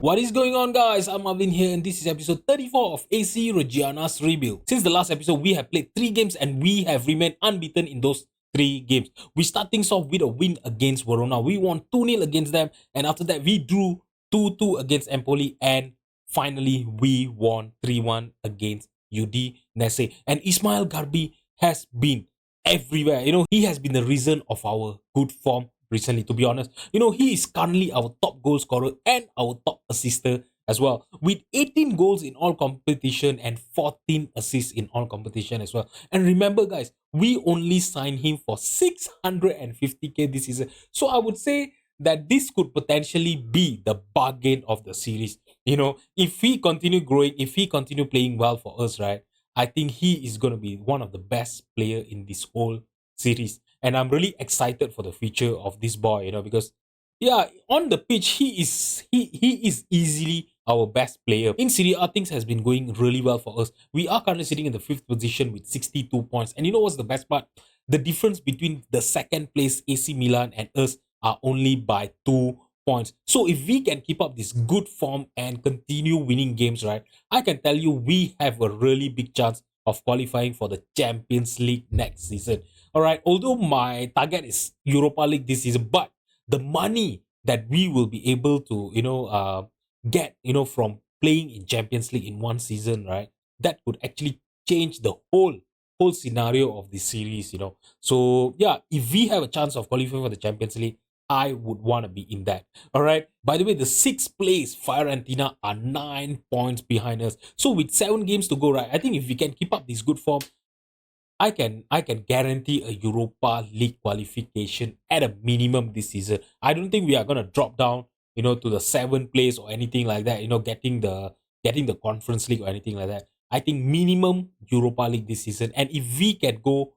What is going on, guys? I'm Marvin here, and this is episode 34 of AC Reggiana's Rebuild. Since the last episode, we have played 3 games and we have remained unbeaten in those 3 games. We start things off with a win against Verona. We won 2-0 against them, and after that, we drew 2-2 against Empoli, and finally, we won 3-1 against UD Nese. And Ismail Garbi has been everywhere. He has been the reason of our good form recently, to be honest. He is currently our top goal scorer and our top assister as well, with 18 goals in all competition and 14 assists in all competition as well. And remember, guys, we only signed him for 650k this season. So I would say that this could potentially be the bargain of the series. If he continue growing, if he continue playing well for us, right, I think he is going to be one of the best player in this whole series. And I'm really excited for the future of this boy, because yeah, on the pitch he is easily our best player. In Serie A, things has been going really well for us. We are currently sitting in the 5th position with 62 points. And you know what's the best part? The difference between the second place AC Milan and us are only by 2 points. So if we can keep up this good form and continue winning games, right, I can tell you we have a really big chance of qualifying for the Champions League next season. All right, although my target is Europa League this season, but the money that we will be able to, get, from playing in Champions League in one season, right, that could actually change the whole scenario of the series. So yeah, if we have a chance of qualifying for the Champions League, I would want to be in that. All right. By the way, the 6th place Fiorentina are 9 points behind us. So with 7 games to go, right, I think if we can keep up this good form, I can guarantee a Europa League qualification at a minimum this season. I don't think we are gonna drop down, to the 7th place or anything like that. Getting the Conference League or anything like that. I think minimum Europa League this season, and if we can go,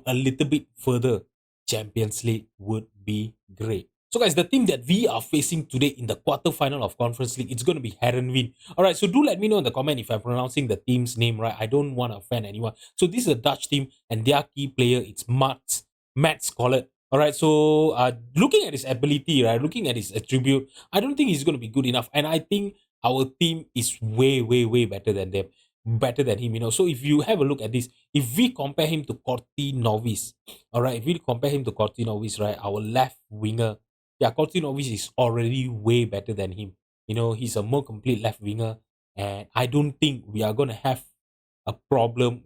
a little bit further, Champions League would be great. So guys, the team that we are facing today in the quarterfinal of Conference League, it's going to be Heerenveen. All right, so do let me know in the comment if I'm pronouncing the team's name right. I don't want to offend anyone. So this is a Dutch team, and their key player, it's Mats Collett. All right, so looking at his ability, right, looking at his attribute, I don't think he's going to be good enough. And I think our team is way, way, way better than them. Better than him, So if you have a look at this, if we compare him to Corti Novis, all right, if we compare him to Corti Novis, right, our left winger, yeah, Corti Novis is already way better than him. He's a more complete left winger, and I don't think we are gonna have a problem,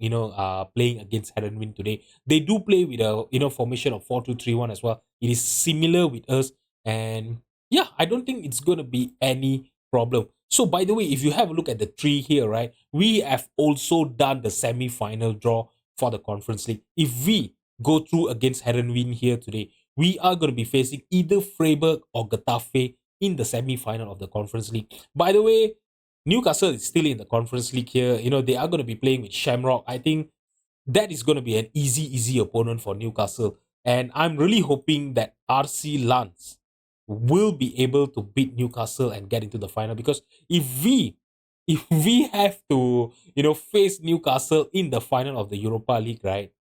playing against Heerenveen today. They do play with a formation of 4-2-3-1 as well. It is similar with us, and yeah, I don't think it's gonna be any problem. So by the way, if you have a look at the tree here, right, we have also done the semi-final draw for the Conference League. If we go through against Heerenveen here today, we are going to be facing either Freiburg or Getafe in the semi-final of the Conference League. By the way, Newcastle is still in the Conference League here. They are going to be playing with Shamrock. I think that is going to be an easy opponent for Newcastle. And I'm really hoping that RC Lens will be able to beat Newcastle and get into the final, because if we have to face Newcastle in the final of the Europa League, right,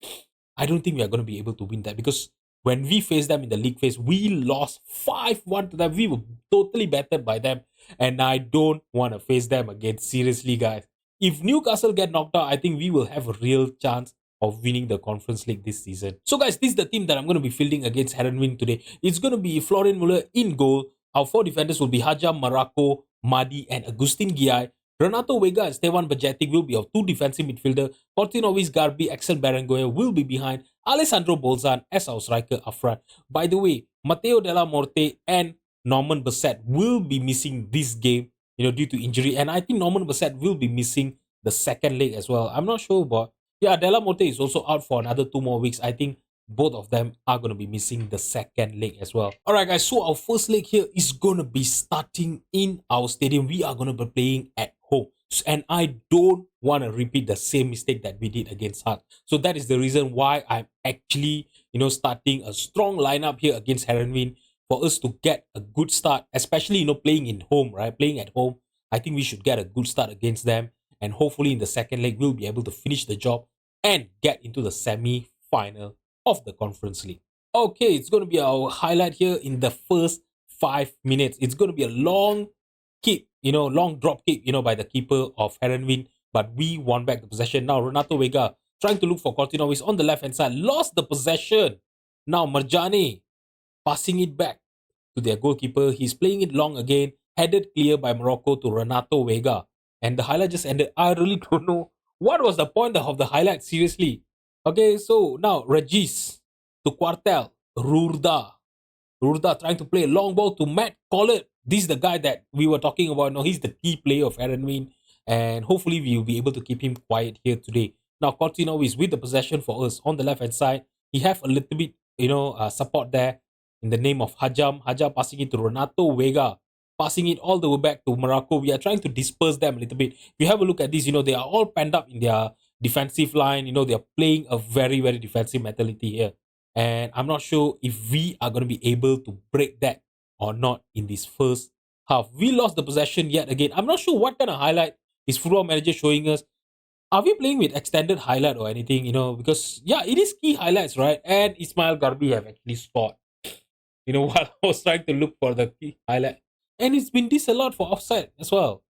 I don't think we are going to be able to win that, because when we faced them in the league phase, we lost 5-1 to them. We were totally battered by them, and I don't want to face them again. Seriously, guys. If Newcastle get knocked out, I think we will have a real chance of winning the Conference League this season. So guys, this is the team that I'm going to be fielding against Heerenveen today. It's going to be Florian Muller in goal. Our 4 defenders will be Hajam, Marako, Madi, and Agustin Giai. Renato Vega and Stevan Bajetic will be our 2 defensive midfielder. Portinovis Garbi, Axel Berenguer will be behind. Alessandro Bolzan as our striker up front. By the way, Matteo Della Morte and Norman Bassett will be missing this game, due to injury. And I think Norman Bassett will be missing the second leg as well. I'm not sure, but yeah, Della Morte is also out for another 2 more weeks. I think both of them are going to be missing the second leg as well. All right, guys, so our first leg here is going to be starting in our stadium. We are going to be playing at home. And I don't want to repeat the same mistake that we did against Hart. So that is the reason why I'm actually, starting a strong lineup here against Heerenveen for us to get a good start, especially, playing in home, right? Playing at home. I think we should get a good start against them. And hopefully in the second leg, we'll be able to finish the job and get into the semi-final of the Conference League. Okay, it's going to be our highlight here in the first 5 minutes. It's going to be a long kick, long drop kick, by the keeper of heerenveen, but we won back the possession. Now Renato Vega trying to look for Coutinho is on the left hand side, lost the possession. Now Marjane passing it back to their goalkeeper. He's playing it long again, headed clear by Morocco to Renato Vega. And the highlight just ended. I really don't know what was the point of the highlight, seriously. Okay, so now Regis to Quartel, Rurda. Rurda trying to play a long ball to Matt Collett. This is the guy that we were talking about. No, he's the key player of heerenveen, and hopefully we will be able to keep him quiet here today. Now Coutinho is with the possession for us on the left hand side. He have a little bit, support there in the name of Hajam. Hajam passing it to Renato Vega, passing it all the way back to Morocco. We are trying to disperse them a little bit. If you have a look at this, they are all penned up in their defensive line. They are playing a very, very defensive mentality here. And I'm not sure if we are going to be able to break that or not in this first half. We lost the possession yet again. I'm not sure what kind of highlight is Football Manager showing us. Are we playing with extended highlight or anything? Because yeah, it is key highlights, right? And Ismail Garbi have actually scored. While I was trying to look for the key highlight, and it's been disallowed for offside as well.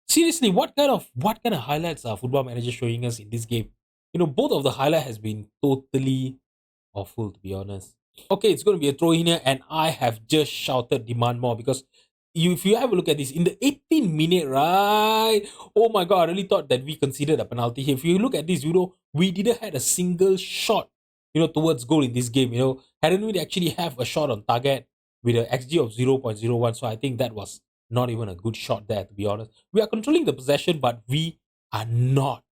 Seriously, what kind of highlights are Football Manager showing us in this game? Both of the highlight has been totally awful, to be honest. Okay, it's going to be a throw in here, and I have just shouted demand more because if you have a look at this in the 18th minute, right? Oh my god, I really thought that we considered a penalty here. If you look at this, we didn't had a single shot, towards goal in this game. Hadn't we actually have a shot on target with an XG of 0.01? So I think that was not even a good shot there, to be honest. We are controlling the possession, but we are not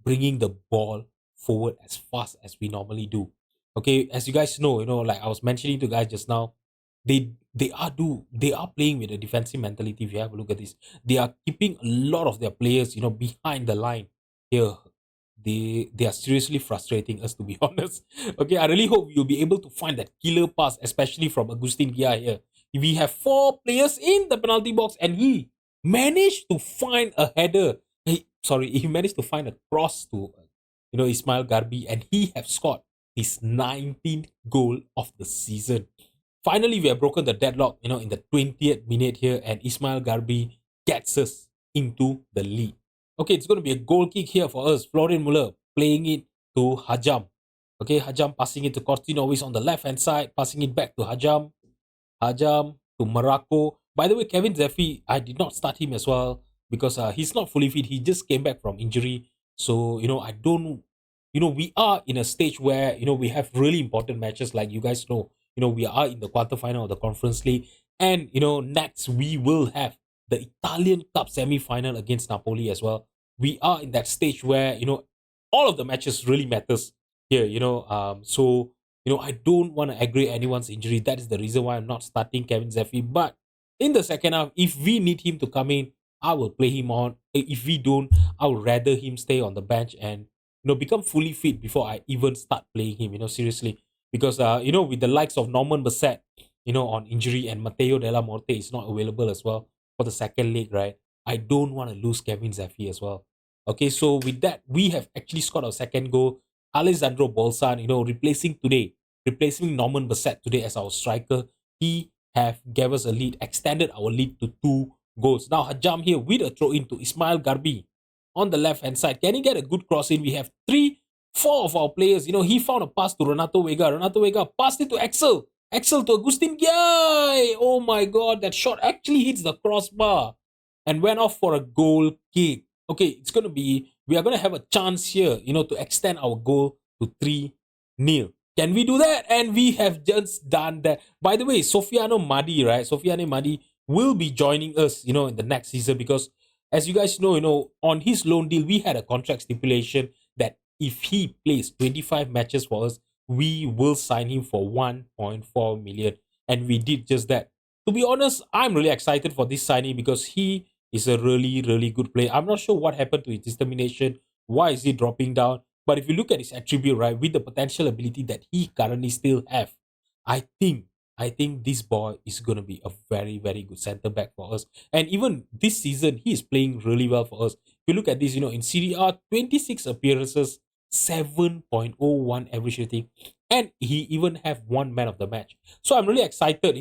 bringing the ball forward as fast as we normally do. Okay, as you guys know, like I was mentioning to guys just now, they are playing with a defensive mentality. If you have a look at this, they are keeping a lot of their players, behind the line here. They are seriously frustrating us, to be honest. Okay, I really hope you'll be able to find that killer pass, especially from Agustin Gia here. We have 4 players in the penalty box, and he managed to find a header. He managed to find a cross to Ismail Garbi, and he have scored his 19th goal of the season. Finally, we have broken the deadlock, in the 20th minute here, and Ismail Garbi gets us into the lead. Okay, it's going to be a goal kick here for us. Florian Muller playing it to Hajam. Okay, Hajam passing it to Coutinho is on the left-hand side, passing it back to Hajam. Hajam to Morocco. By the way, Kevin Zeffi, I did not start him as well because he's not fully fit. He just came back from injury. So, I don't, we are in a stage where, we have really important matches, like you guys know. We are in the quarterfinal of the Conference League. And, next we will have the Italian Cup semi-final against Napoli as well. We are in that stage where, all of the matches really matters here, so, I don't want to aggravate anyone's injury. That is the reason why I'm not starting Kevin Zeffi. But in the second half, if we need him to come in, I will play him on. If we don't, I would rather him stay on the bench and, become fully fit before I even start playing him, seriously. Because, with the likes of Norman Bassett, on injury, and Matteo Della Morte is not available as well for the second leg, right? I don't want to lose Kevin Zeffi as well. Okay, so with that, we have actually scored our second goal. Alessandro Bolsan, replacing Norman Bassett today as our striker. He have gave us a lead, extended our lead to 2 goals. Now Hajam here with a throw in to Ismail Garbi on the left hand side. Can he get a good cross in? We have 4 of our players. He found a pass to Renato Vega. Renato Vega passed it to Axel. Axel to Agustin Guy. Oh my god, that shot actually hits the crossbar and went off for a goal kick. Okay, we are going to have a chance here, to extend our goal to 3-0. Can we do that? And we have just done that. By the way, Sofiane Madi, right? Sofiane Madi will be joining us, in the next season because as you guys know, on his loan deal, we had a contract stipulation that if he plays 25 matches for us, we will sign him for 1.4 million. And we did just that. To be honest, I'm really excited for this signing because he is a really, really good player. I'm not sure what happened to his determination. Why is he dropping down? But if you look at his attribute, right, with the potential ability that he currently still have, I think this boy is going to be a very, very good center back for us. And even this season, he is playing really well for us. If you look at this, in Serie A, 26 appearances, 7.01 average rating, and he even have 1 man of the match. So I'm really excited,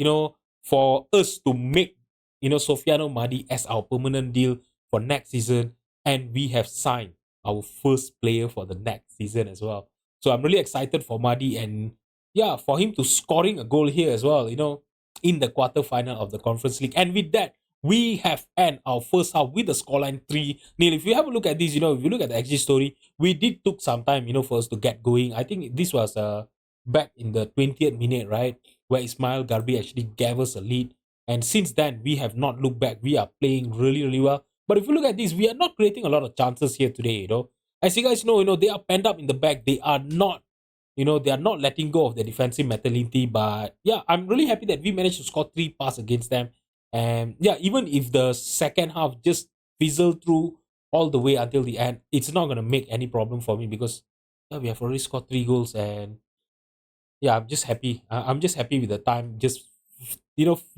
for us to make Sofiano Madi as our permanent deal for next season, and we have signed our first player for the next season as well. So I'm really excited for Madi, and yeah, for him to scoring a goal here as well, in the quarterfinal of the Conference League. And with that, we have end our first half with the scoreline 3-0. If you have a look at this, if you look at the XG story, we did took some time, for us to get going. I think this was back in the 20th minute, right? Where Ismail Garbi actually gave us a lead. And since then, we have not looked back. We are playing really, really well. But if you look at this, we are not creating a lot of chances here today, As you guys know, they are penned up in the back. They are not, they are not letting go of their defensive mentality. But yeah, I'm really happy that we managed to score 3 passes against them. And yeah, even if the second half just fizzled through all the way until the end, it's not going to make any problem for me because yeah, we have already scored 3 goals. And yeah, I'm just happy. I'm just happy with the time just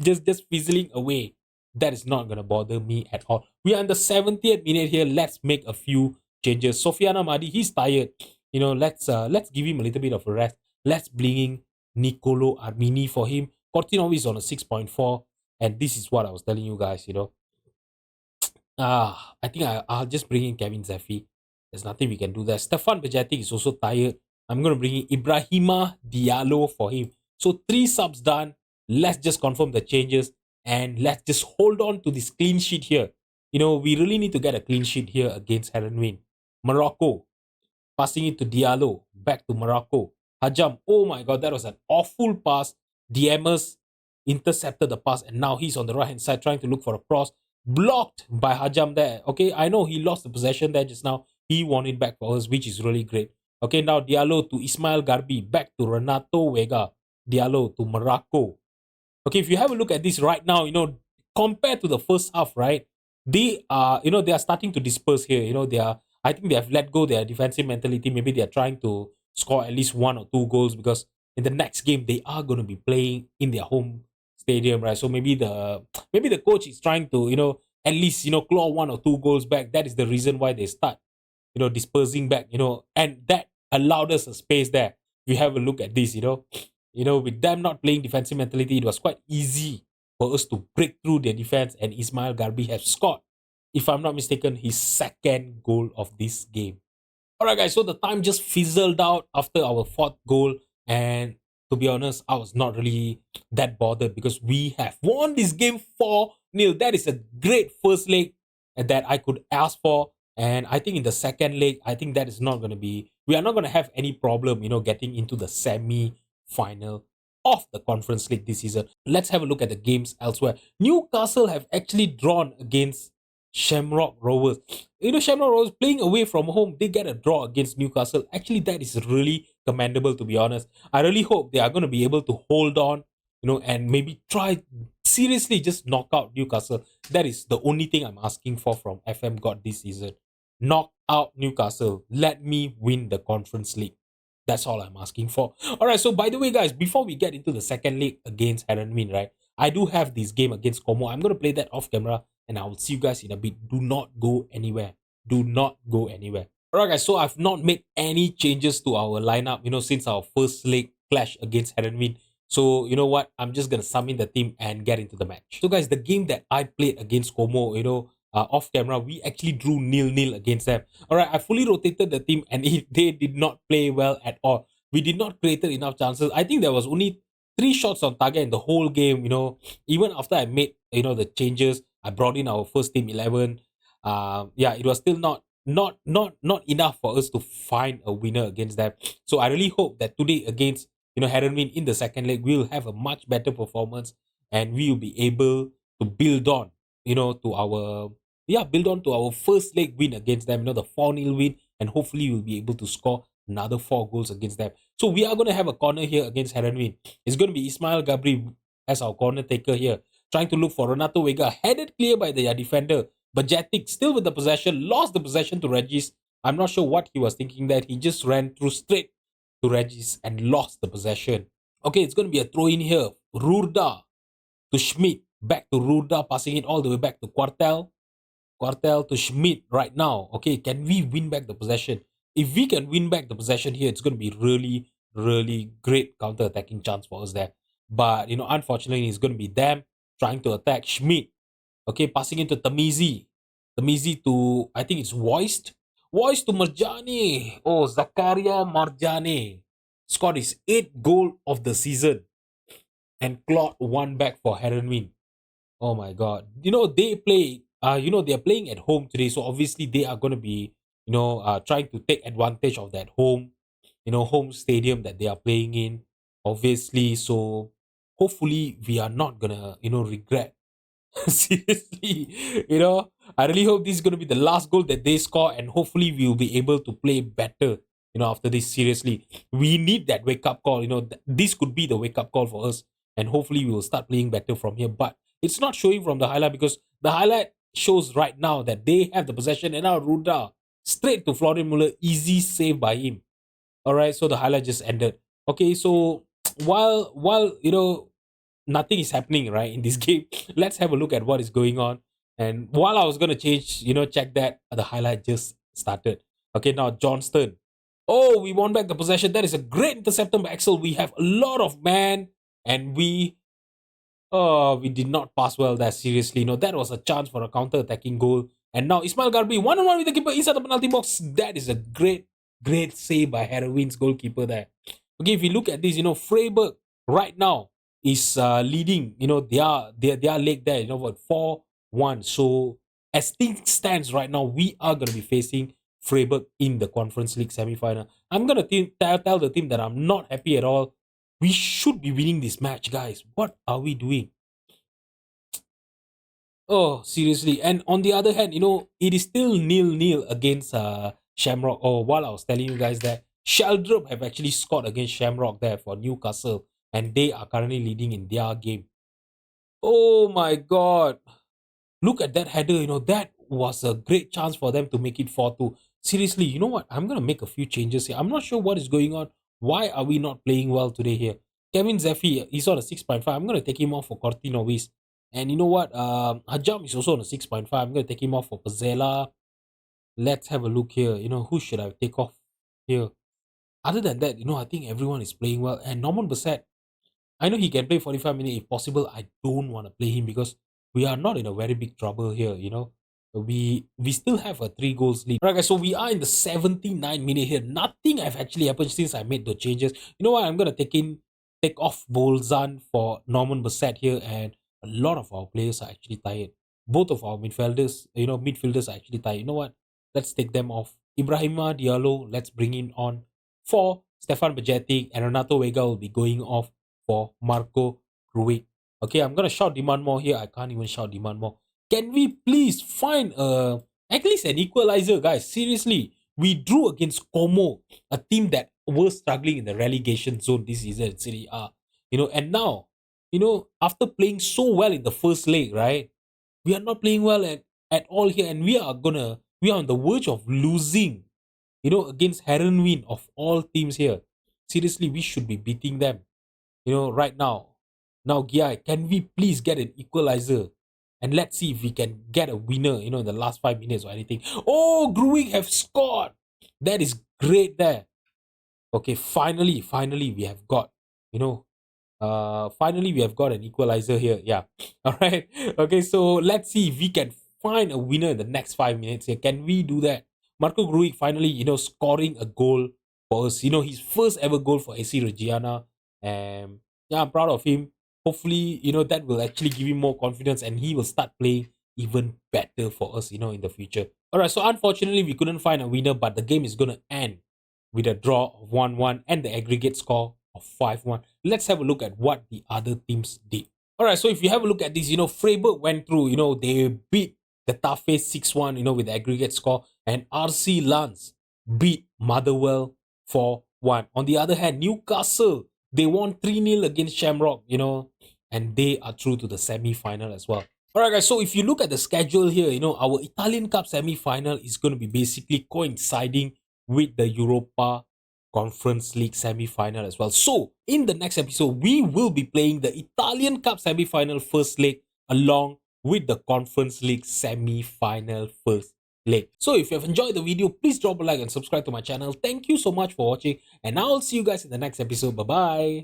just fizzling away. That is not gonna bother me at all. We are in the 70th minute here. Let's make a few changes. Sofiana Madi, he's tired. Let's give him a little bit of a rest. Let's bring in Nicolo Armini for him. Cortinovi is on a 6.4, and this is what I was telling you guys. I think I'll just bring in Kevin Zeffi. There's nothing we can do there. Stefan Bejetic is also tired. I'm going to bring in Ibrahima Diallo for him. So 3 subs done. Let's just confirm the changes and let's just hold on to this clean sheet here. We really need to get a clean sheet here against Heerenveen. Morocco, passing it to Diallo, back to Morocco. Hajam, oh my god, that was an awful pass. Diemers intercepted the pass and now he's on the right hand side trying to look for a cross. Blocked by Hajam there. Okay, I know he lost the possession there just now. He won it back for us, which is really great. Okay, now Diallo to Ismail Garbi, back to Renato Vega. Diallo to Morocco. Okay, if you have a look at this right now, compared to the first half, right? They are, they are starting to disperse here. I think they have let go their defensive mentality. Maybe they are trying to score at least 1 or 2 goals because in the next game they are going to be playing in their home stadium, right? So maybe the coach is trying to, at least, claw 1 or 2 goals back. That is the reason why they start, dispersing back, and that allowed us a space there. If you have a look at this, with them not playing defensive mentality, it was quite easy for us to break through their defense, and Ismail Garbi has scored, if I'm not mistaken, his second goal of this game. Alright guys, so the time just fizzled out after our 4th goal, and to be honest, I was not really that bothered because we have won this game 4-0. That is a great first leg that I could ask for. And I think in the second leg, I think that is not going to be, we are not going to have any problem, getting into the semi-final of the Conference League this season. Let's have a look at the games elsewhere. Newcastle have actually drawn against Shamrock Rovers. Shamrock Rovers playing away from home, they get a draw against Newcastle. Actually, that is really commendable, to be honest. I really hope they are going to be able to hold on, and maybe try seriously just knock out Newcastle. That is the only thing I'm asking for from FM God this season. Knock out Newcastle. Let me win the Conference League. That's all I'm asking for. Alright, so by the way, guys, before we get into the second leg against Heerenveen, right? I do have this game against Como. I'm going to play that off camera and I will see you guys in a bit. Do not go anywhere. Do not go anywhere. Alright, guys, so I've not made any changes to our lineup, since our first leg clash against Heerenveen. So, you know what? I'm just going to sum in the team and get into the match. So, guys, the game that I played against Como, off camera, we actually drew 0-0 against them. Alright, I fully rotated the team and they did not play well at all. We did not create enough chances. I think there was only 3 shots on target in the whole game, Even after I made, the changes, I brought in our first team 11. Yeah, it was still not enough for us to find a winner against them. So I really hope that today against, Heerenveen in the second leg, we'll have a much better performance and we will be able to build on, to our build on to our first leg win against them, the 4-0 win, and hopefully we'll be able to score another 4 goals against them. So we are going to have a corner here against Heerenveen. It's going to be Ismail Gabri as our corner taker here, trying to look for Renato Vega, headed clear by their defender. Bajetic still with the possession, lost the possession to Regis. I'm not sure what he was thinking that he just ran through straight to Regis and lost the possession. Okay, it's going to be a throw in here. Rurda to Schmidt, back to Rurda, passing it all the way back to Quartel. Quartel to Schmidt right now. Okay, can we win back the possession? If we can win back the possession here, it's going to be really, really great counter-attacking chance for us there. But, unfortunately, it's going to be them trying to attack Schmidt. Okay, passing into Tamizi. Tamizi to, I think it's Voiced. Voiced to Marjani. Oh, Zakaria Marjani scored his 8th goal of the season and clawed one back for heerenveen. Oh my god. They play, they're playing at home today. So obviously they are going to be, trying to take advantage of that home stadium that they are playing in. Obviously. So hopefully we are not going to, regret. Seriously, I really hope this is going to be the last goal that they score, and hopefully we'll be able to play better. After this, seriously, we need that wake up call. This could be the wake up call for us, and hopefully we will start playing better from here. But it's not showing from the highlight because the highlight shows right now that they have the possession, and now Ruda straight to Florian Muller, easy save by him. All right, so the highlight just ended. Okay, so while nothing is happening right in this game, let's have a look at what is going on. And while I was gonna check that the highlight just started. Okay, now Johnston. Oh, we won back the possession. That is a great interception by Axel. We have a lot of man, and we did not pass well there. Seriously, that was a chance for a counter-attacking goal. And now Ismail Garbi, 1-on-1 with the keeper inside the penalty box. That is a great save by heerenveen's goalkeeper there. Okay, if you look at this, Freiburg right now is leading, their leg there, what 4-1. So as things stands right now, we are gonna be facing Freiburg in the Conference League semi-final. I'm gonna tell the team that I'm not happy at all. We should be winning this match, guys. What are we doing? Oh, seriously. And on the other hand, it is still 0-0 against Shamrock. Oh, while I was telling you guys that Sheldrup have actually scored against Shamrock there for Newcastle, and they are currently leading in their game. Oh my god. Look at that header, that was a great chance for them to make it 4-2. Seriously, you know what? I'm going to make a few changes here. I'm not sure what is going on. Why are we not playing well today here? Kevin Zeffi, he's on a 6.5. I'm going to take him off for Cortinovis. And you know what? Hajam is also on a 6.5. I'm going to take him off for Pazella. Let's have a look here. Who should I take off here? Other than that, I think everyone is playing well. And Norman Bassett, I know he can play 45 minutes. If possible, I don't want to play him because we are not in a very big trouble here, We still have a 3 goals lead. Alright guys, so we are in the 79 minute here. Nothing have actually happened since I made the changes. You know what? I'm gonna take off Bolzan for Norman Bassett here, and a lot of our players are actually tired. Both of our midfielders are actually tired. You know what? Let's take them off. Ibrahima Diallo, let's bring him on for Stefan Bajetic, and Renato Vega will be going off for Marco Ruiz. Okay, I'm gonna shout demand more here. I can't even shout demand more. Can we please find at least an equalizer, guys? Seriously, we drew against Como, a team that was struggling in the relegation zone this season in Serie A. And now, after playing so well in the first leg, right? We are not playing well at all here, and we are on the verge of losing, against heerenveen of all teams here. Seriously, we should be beating them, right now. Now, Gia, can we please get an equalizer? And let's see if we can get a winner, in the last 5 minutes or anything. Oh, Gruig have scored. That is great there. Okay, finally, we have got, finally we have got an equalizer here. Yeah. All right. Okay, so let's see if we can find a winner in the next 5 minutes here. Can we do that? Marco Gruig finally, scoring a goal for us. His first ever goal for AC Reggiana. And yeah, I'm proud of him. Hopefully, that will actually give him more confidence and he will start playing even better for us, in the future. All right, so unfortunately, we couldn't find a winner, but the game is going to end with a draw of 1-1 and the aggregate score of 5-1. Let's have a look at what the other teams did. All right, so if you have a look at this, Freiburg went through, they beat the Tafe 6-1, with the aggregate score, and RC Lens beat Motherwell 4-1. On the other hand, Newcastle, they won 3-0 against Shamrock, and they are through to the semi-final as well. Alright guys, so if you look at the schedule here, our Italian Cup semi-final is going to be basically coinciding with the Europa Conference League semi-final as well. So, in the next episode, we will be playing the Italian Cup semi-final first leg along with the Conference League semi-final first leg. So, if you have enjoyed the video, please drop a like and subscribe to my channel. Thank you so much for watching, and I'll see you guys in the next episode. Bye-bye.